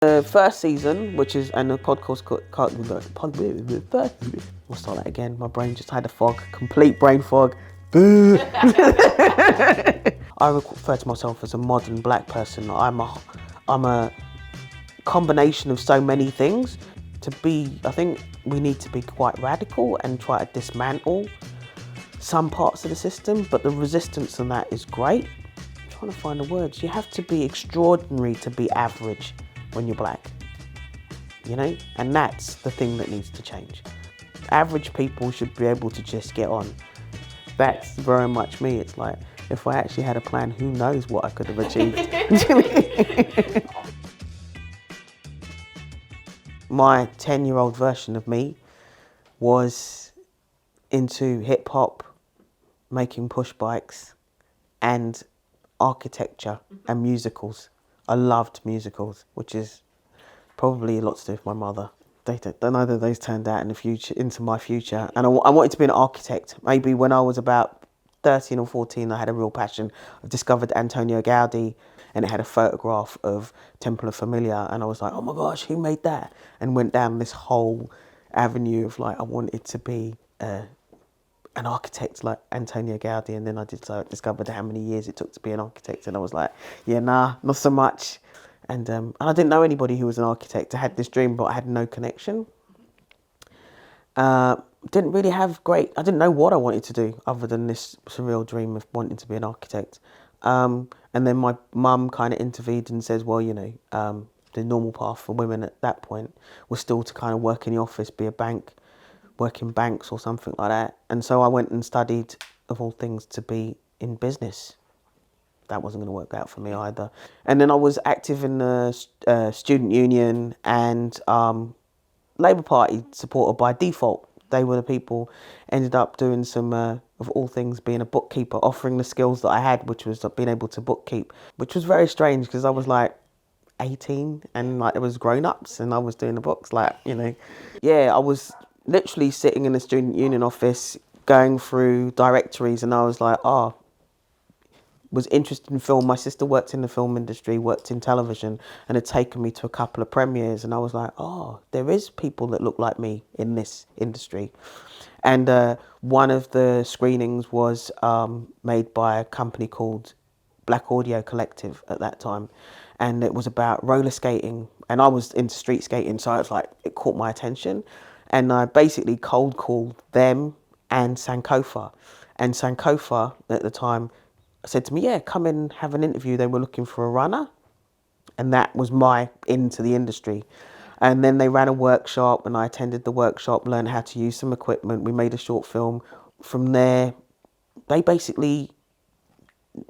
The first season, which is, and the podcast we'll start that again. My brain just had a fog, complete brain fog. Boo! I refer to myself as a modern black person. I'm a combination of so many things. I think we need to be quite radical and try to dismantle some parts of the system, but the resistance on that is great. I'm trying to find the words. You have to be extraordinary to be average when you're black, you know? And that's the thing that needs to change. Average people should be able to just get on. That's very much me. It's like, if I actually had a plan, who knows what I could have achieved. My 10-year-old version of me was into hip hop, making push bikes, and architecture and musicals. I loved musicals, which is probably a lot to do with my mother. Neither of those turned out into my future. And I wanted to be an architect. Maybe when I was about 13 or 14, I had a real passion. I discovered Antonio Gaudi, and it had a photograph of Temple of Familia, and I was like, oh my gosh, who made that? And went down this whole avenue of like, I wanted to be an architect like Antonio Gaudi, and then I discovered how many years it took to be an architect, and I was like, yeah, nah, not so much. And I didn't know anybody who was an architect. I had this dream, but I had no connection. I didn't know what I wanted to do other than this surreal dream of wanting to be an architect. And then my mum kind of intervened and says, well, you know, the normal path for women at that point was still to kind of work in the office, be a bank, work in banks or something like that. And so I went and studied, of all things, to be in business. That wasn't going to work out for me either. And then I was active in the student union and Labour Party supporter by default. They were the people, ended up doing some, of all things, being a bookkeeper, offering the skills that I had, which was being able to bookkeep, which was very strange because I was like 18 and like it was grown-ups and I was doing the books, like, you know. Yeah, I was literally sitting in the student union office going through directories and I was like, was interested in film. My sister worked in the film industry, worked in television, and had taken me to a couple of premieres. And I was like, there is people that look like me in this industry. And one of the screenings was made by a company called Black Audio Collective at that time. And it was about roller skating. And I was into street skating, so I was like, it caught my attention. And I basically cold called them and Sankofa. And Sankofa at the time said to me, yeah, come in and have an interview. They were looking for a runner. And that was my into the industry. And then they ran a workshop and I attended the workshop, learned how to use some equipment. We made a short film. From there, they basically,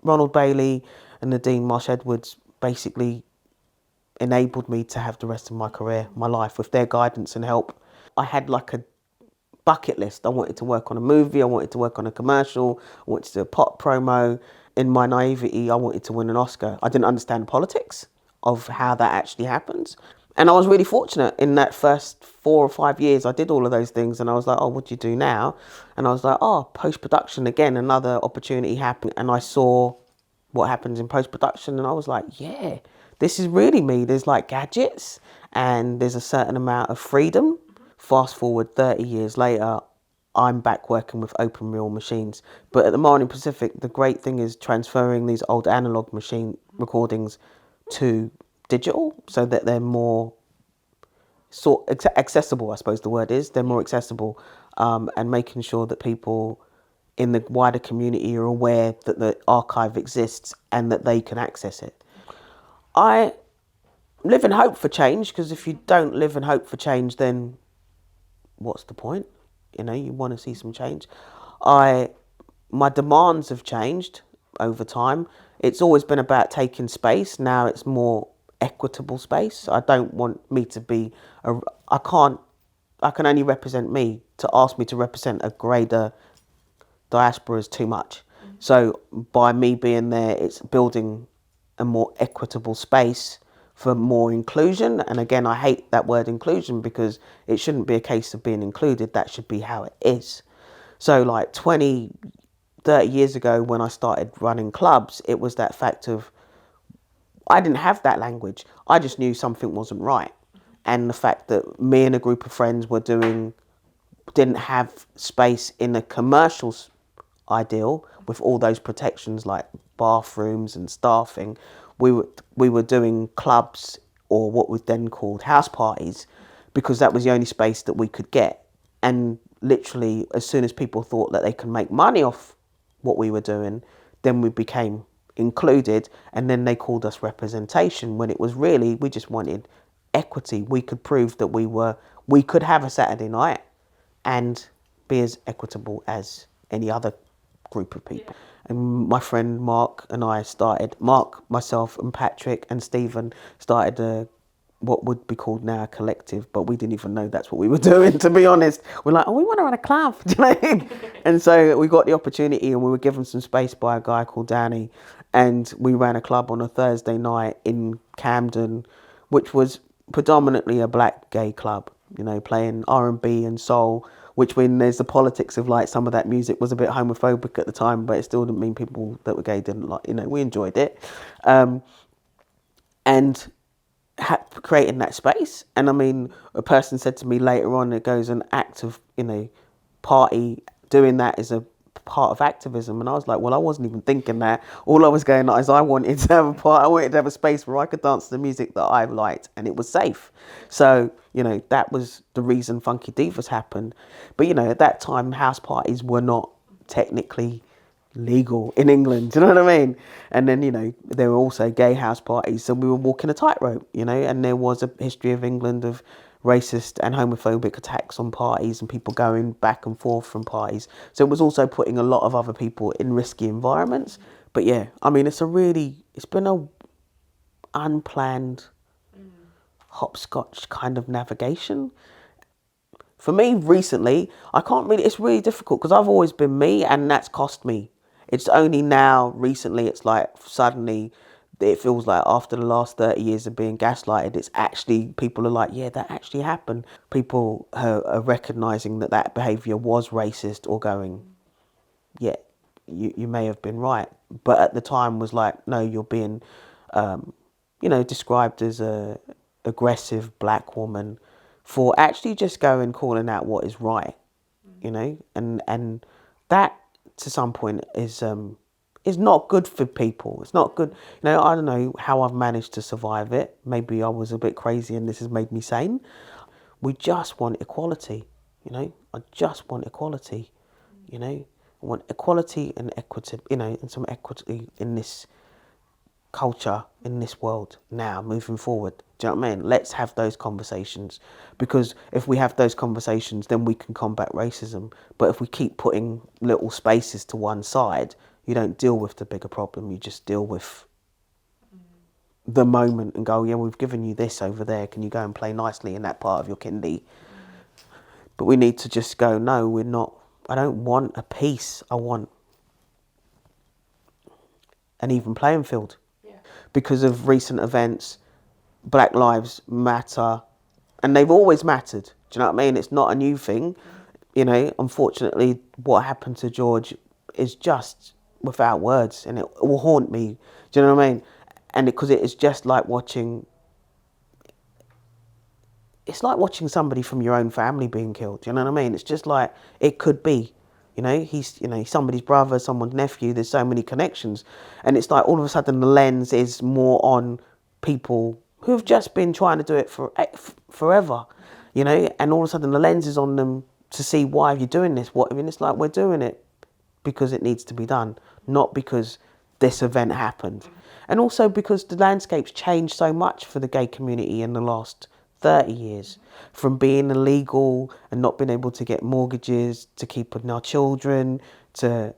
Ronald Bailey and Nadine Marsh-Edwards basically enabled me to have the rest of my career, my life, with their guidance and help. I had like a bucket list. I wanted to work on a movie, I wanted to work on a commercial, I wanted to do a pop promo. In my naivety, I wanted to win an Oscar. I didn't understand politics of how that actually happens. And I was really fortunate in that first 4 or 5 years, I did all of those things and I was like, what do you do now? And I was like, post-production again, another opportunity happened. And I saw what happens in post-production and I was like, yeah, this is really me. There's like gadgets and there's a certain amount of freedom. Fast forward 30 years later, I'm back working with open reel machines. But at the Māori and Pacific, the great thing is transferring these old analog machine recordings to digital so that they're more accessible, I suppose the word is. They're more accessible, and making sure that people in the wider community are aware that the archive exists and that they can access it. I live in hope for change, because if you don't live in hope for change, then what's the point? You know, you want to see some change. My demands have changed over time. It's always been about taking space. Now it's more equitable space. I don't want me to be I can only represent me. To ask me to represent a greater diaspora is too much. So by me being there, it's building a more equitable space for more inclusion. And again, I hate that word inclusion because it shouldn't be a case of being included. That should be how it is. So like 20, 30 years ago when I started running clubs, it was that fact of I didn't have that language. I just knew something wasn't right. And the fact that me and a group of friends didn't have space in a commercial ideal with all those protections like bathrooms and staffing. We were doing clubs, or what was then called house parties, because that was the only space that we could get. And literally, as soon as people thought that they could make money off what we were doing, then we became included, and then they called us representation, when it was really, we just wanted equity. We could prove that we could have a Saturday night and be as equitable as any other group of people. And my friend Mark and I Mark, myself and Patrick and Stephen started what would be called now a collective, but we didn't even know that's what we were doing, to be honest. We're like, oh, we want to run a club. Do you know? And so we got the opportunity, and we were given some space by a guy called Danny, and we ran a club on a Thursday night in Campden, which was predominantly a black gay club, you know, playing R&B and soul, which, when there's the politics of like some of that music was a bit homophobic at the time, but it still didn't mean people that were gay didn't like, you know, we enjoyed it. And creating that space. And I mean, a person said to me later on, it goes an act of, you know, party, doing that is a part of activism. And I was like, well, I wasn't even thinking that. All I was going on is I wanted to have a part, I wanted to have a space where I could dance to the music that I liked and it was safe. So, you know, that was the reason Funky Divas happened. But, you know, at that time, house parties were not technically legal in England, do you know what I mean? And then, you know, there were also gay house parties, so we were walking a tightrope, you know, and there was a history of England of racist and homophobic attacks on parties and people going back and forth from parties. So it was also putting a lot of other people in risky environments. But yeah, I mean, it's been a unplanned hopscotch kind of navigation. For me, recently, it's really difficult because I've always been me, and that's cost me. It's only now, recently, it's like suddenly it feels like after the last 30 years of being gaslighted, it's actually, people are like, yeah, that actually happened. People are recognising that behaviour was racist, or going, yeah, you may have been right. But at the time was like, no, you're being, you know, described as a aggressive black woman for actually just going calling out what is right, you know, and that to some point is not good for people. It's not good. You know, I don't know how I've managed to survive it. Maybe I was a bit crazy and this has made me sane. We just want equality, you know. I just want equality, you know. I want equality and equity, you know, and some equity in this culture, in this world now, moving forward. Do you know what I mean? Let's have those conversations, because if we have those conversations, then we can combat racism. But if we keep putting little spaces to one side, you don't deal with the bigger problem. You just deal with the moment and go, yeah, we've given you this over there. Can you go and play nicely in that part of your kindy? But we need to just go, no, we're not. I don't want a peace. I want an even playing field. Yeah. Because of recent events, Black Lives Matter, and they've always mattered. Do you know what I mean? It's not a new thing. You know, unfortunately, what happened to George is just without words, and it will haunt me. Do you know what I mean? And because it is just like watching, it's like watching somebody from your own family being killed. Do you know what I mean? It's just like, it could be, you know, he's, you know, somebody's brother, someone's nephew. There's so many connections, and it's like all of a sudden the lens is more on people who've just been trying to do it for forever, you know, and all of a sudden the lens is on them to see, why are you doing this? What, I mean, it's like, we're doing it because it needs to be done, not because this event happened. And also because the landscape's changed so much for the gay community in the last 30 years, from being illegal and not being able to get mortgages, to keeping our children, to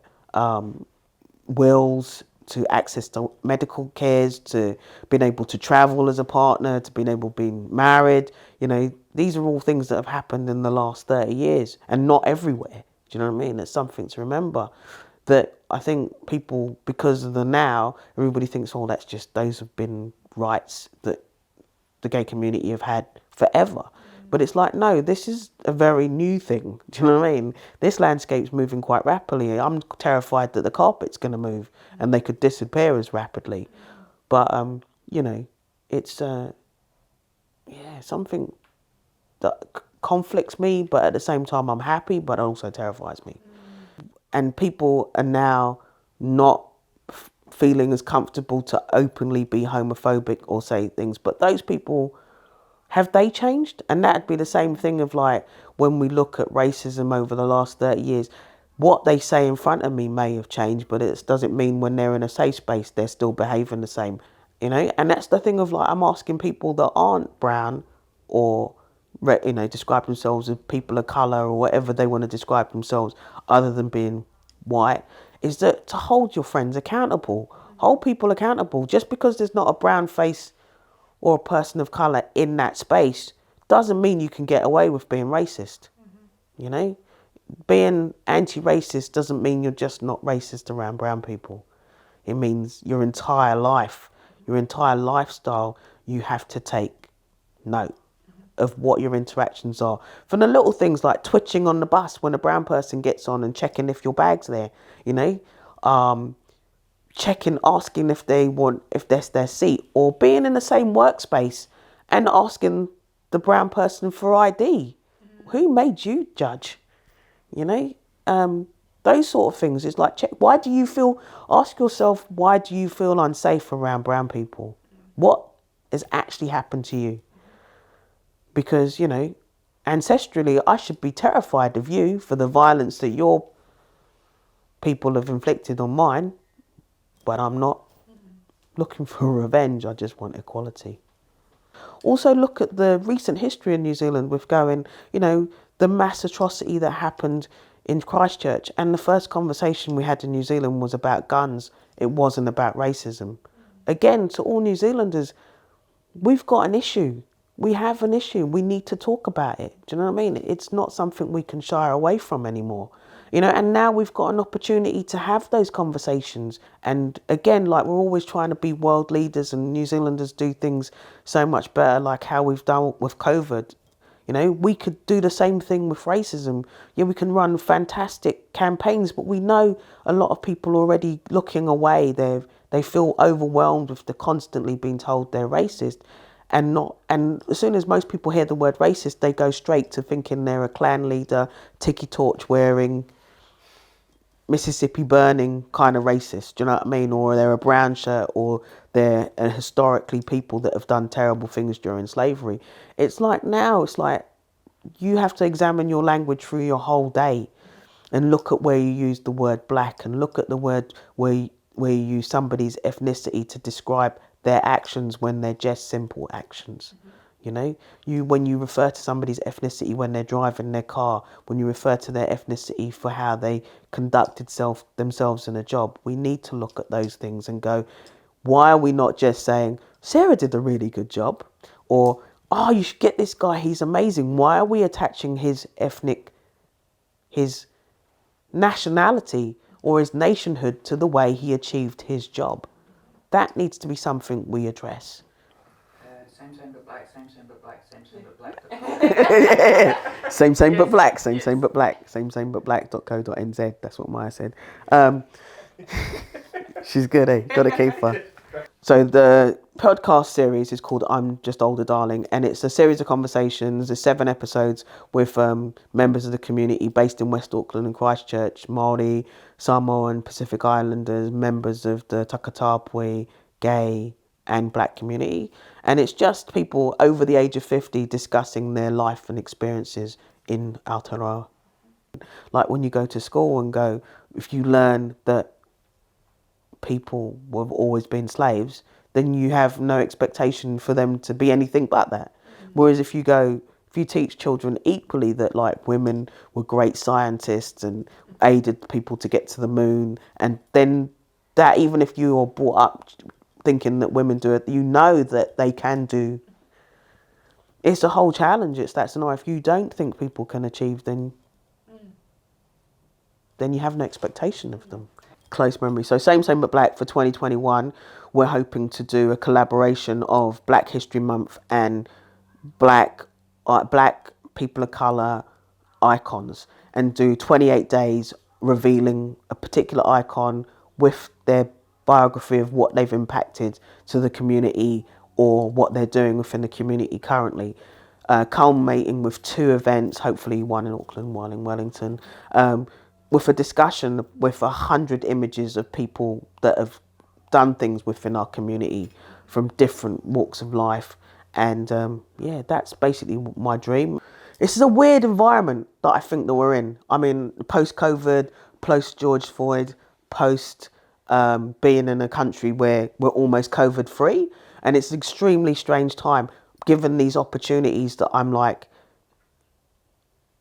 wills, to access to medical cares, to being able to travel as a partner, to being able to be married. You know, these are all things that have happened in the last 30 years, and not everywhere. Do you know what I mean? It's something to remember. That I think people, because of the now, everybody thinks, oh, that's just, those have been rights that the gay community have had forever. But it's like, no, this is a very new thing. Do you know what I mean? This landscape's moving quite rapidly. I'm terrified that the carpet's going to move and they could disappear as rapidly. But you know, it's something that conflicts me, but at the same time I'm happy, but it also terrifies me. And people are now not feeling as comfortable to openly be homophobic or say things, but those people, have they changed? And that'd be the same thing of like when we look at racism over the last 30 years, what they say in front of me may have changed, but it doesn't mean when they're in a safe space they're still behaving the same, you know. And that's the thing of like, I'm asking people that aren't brown or, you know, describe themselves as people of colour or whatever they want to describe themselves other than being white, is that to hold your friends accountable, hold people accountable. Just because there's not a brown face or a person of colour in that space doesn't mean you can get away with being racist. You know, being anti-racist doesn't mean you're just not racist around brown people. It means your entire life, your entire lifestyle, you have to take note of what your interactions are. From the little things like twitching on the bus when a brown person gets on and checking if your bag's there, you know, checking, asking if that's their seat, or being in the same workspace and asking the brown person for ID. Who made you judge? You know, those sort of things. It's like, ask yourself, why do you feel unsafe around brown people? What has actually happened to you? Because, you know, ancestrally, I should be terrified of you for the violence that your people have inflicted on mine, but I'm not looking for revenge. I just want equality. Also look at the recent history in New Zealand with going, you know, the mass atrocity that happened in Christchurch, and the first conversation we had in New Zealand was about guns. It wasn't about racism. Again, to all New Zealanders, we've got an issue. We have an issue. We need to talk about it. Do you know what I mean? It's not something we can shy away from anymore. You know, and now we've got an opportunity to have those conversations. And again, like, we're always trying to be world leaders, and New Zealanders do things so much better, like how we've done with COVID. You know, we could do the same thing with racism. Yeah, we can run fantastic campaigns, but we know a lot of people already looking away. They feel overwhelmed with the constantly being told they're racist. And as soon as most people hear the word racist, they go straight to thinking they're a clan leader, tiki torch wearing, Mississippi burning kind of racist. Do you know what I mean? Or they're a brown shirt, or they're historically people that have done terrible things during slavery. It's like now, it's like you have to examine your language through your whole day and look at where you use the word black, and look at the word where you use somebody's ethnicity to describe their actions when they're just simple actions. You know, when you refer to somebody's ethnicity when they're driving their car, when you refer to their ethnicity for how they conducted themselves in a job, we need to look at those things and go, why are we not just saying, Sarah did a really good job? Or, oh, you should get this guy, he's amazing. Why are we attaching his nationality or his nationhood to the way he achieved his job? That needs to be something we address. Same but black, same but black, same but black. Same but black, same but black, same but black.co.nz. That's what Maya said. She's good, eh? Gotta keep her. So the podcast series is called I'm Just Older Darling, and it's a series of conversations. There's 7 episodes with members of the community based in West Auckland and Christchurch, Māori, Samoan, Pacific Islanders, members of the Takatapui, gay and black community. And it's just people over the age of 50 discussing their life and experiences in Aotearoa. Like when you go to school and go, if you learn that people have always been slaves, then you have no expectation for them to be anything but that. Whereas if you teach children equally that like women were great scientists and aided people to get to the moon, and then that even if you are brought up thinking that women do it, you know that they can do. It's a whole challenge. It's that scenario. If you don't think people can achieve, then you have no expectation of them. Close memory. So same but black for 2021. We're hoping to do a collaboration of Black History Month and black people of colour icons, and do 28 days revealing a particular icon with their biography of what they've impacted to the community or what they're doing within the community currently, culminating with 2 events, hopefully one in Auckland, one in Wellington, with a discussion with 100 images of people that have done things within our community from different walks of life. And yeah, that's basically my dream. This is a weird environment that I think that we're in. I mean, post-COVID, post-George Floyd, post being in a country where we're almost COVID-free. And it's an extremely strange time, given these opportunities that I'm like,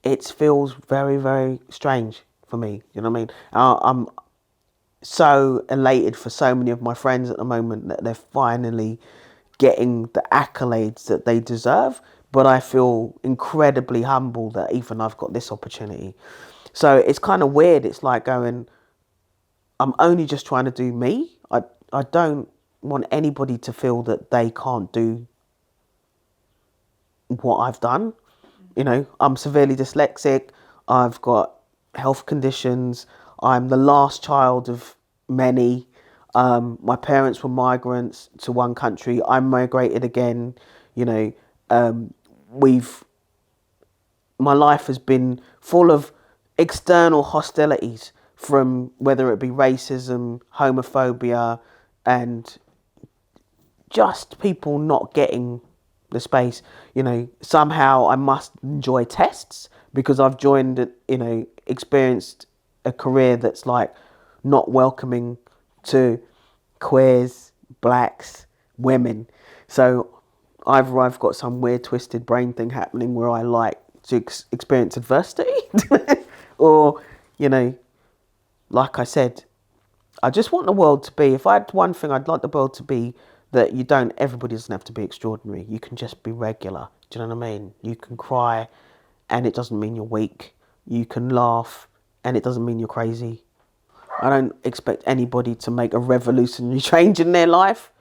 it feels very, very strange for me. You know what I mean? I'm so elated for so many of my friends at the moment that they're finally getting the accolades that they deserve, but I feel incredibly humble that even I've got this opportunity. So it's kind of weird. It's like going, I'm only just trying to do me. I don't want anybody to feel that they can't do what I've done. You know, I'm severely dyslexic. I've got health conditions. I'm the last child of many. My parents were migrants to one country. I migrated again. You know, my life has been full of external hostilities, from whether it be racism, homophobia, and just people not getting the space. You know, somehow I must enjoy tests because I've experienced a career that's like not welcoming to queers, blacks, women. So either I've got some weird twisted brain thing happening where I like to experience adversity or, you know, like I said, I just want the world to be, if I had one thing, I'd like the world to be that everybody doesn't have to be extraordinary. You can just be regular. Do you know what I mean? You can cry and it doesn't mean you're weak. You can laugh and it doesn't mean you're crazy. I don't expect anybody to make a revolutionary change in their life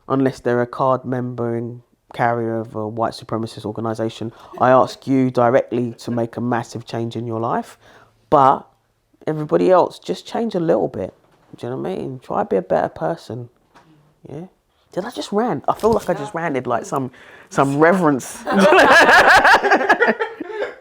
unless they're a card member and carrier of a white supremacist organisation. I ask you directly to make a massive change in your life. But everybody else, just change a little bit. Do you know what I mean? Try to be a better person. Yeah. Did I just rant? I feel like I just ranted like some reverence.